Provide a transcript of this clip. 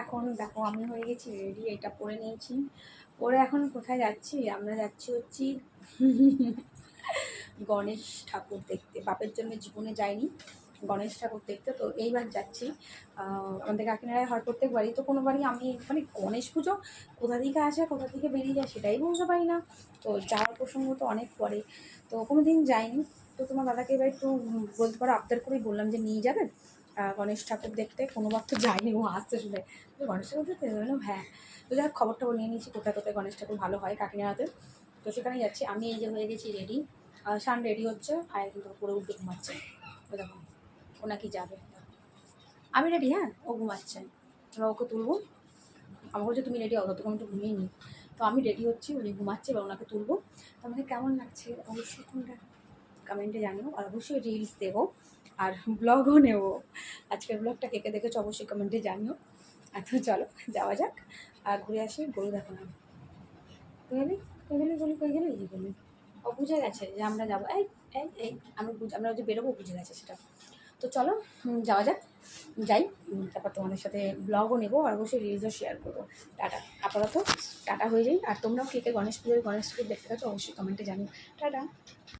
এখন দেখো আমি হয়ে গেছি রেডি, এটা পরে নিয়েছি। পরে এখন কোথায় যাচ্ছি? আমরা যাচ্ছি হচ্ছি গণেশ ঠাকুর দেখতে। বাপের জন্য জীবনে যাইনি গণেশ ঠাকুর দেখতে, তো এইবার যাচ্ছি। আমাদের কাকিনাড়ায় হয় প্রত্যেকবারই, তো কোনো বারই আমি মানে গণেশ পুজো কোথা থেকে আসে কোথা থেকে বেরিয়ে যায় সেটাই বুঝতে পারি না। তো যাওয়ার প্রসঙ্গ তো অনেক পরে, তো কোনো দিন যাইনি। তো তোমার দাদাকে এবার একটু বলতে পারো, আবদার করেই বললাম যে নিয়ে যাবে গণেশ ঠাকুর দেখতে। কোনোবার তো যায়নি, ও আসতে শুনে গণেশ ঠাকুর দেখতে বললাম হ্যাঁ। তো যাক খবর টবর নিয়ে নিয়েছি কোথায় কোথায় গণেশ ঠাকুর ভালো হয় কাকিনাড়াতে, তো সেখানে যাচ্ছি। আমি এই যে হয়ে গেছি রেডি, শান রেডি হচ্ছে, আর কিন্তু পরে উঠে ঘুমাচ্ছে। ও দেখো ও নাকি যাবে, আমি রেডি, হ্যাঁ ও ঘুমাচ্ছে। এবার ওকে তুলবো, আমার বলছে তুমি রেডি হও, ততক্ষণ একটু ঘুমিয়ে নিই। তো আমি রেডি হচ্ছি, উনি ঘুমাচ্ছে, এবার ওনাকে তুলবো। তো আমাকে কেমন লাগছে অবশ্যই তোমরা কমেন্টে জানিও, আর অবশ্যই রিলস দেবো আর ব্লগও নেবো। আজকের ব্লগটা কে কে দেখেছো অবশ্যই কমেন্টে জানিও। এখন চলো যাওয়া যাক আর ঘুরে আসি। গরু দেখো না, কই গেলি কই গেলি বলি, কই গেলি এই বলি। ও বুঝে গেছে যে আমরা যাবো, এই এই এই আমরা যে বেরোবো বুঝে গেছে সেটা। তো চলো যাওয়া যাক, যাই। তারপর তোমাদের সাথে ব্লগও নেবো আর অবশ্যই রিলসও শেয়ার করবো। টাটা, আপাতত টাটা হয়ে যাই। আর তোমরাও কে কে গণেশ ঠাকুর দেখতে গেছো অবশ্যই কমেন্টে জানিও। টাটা।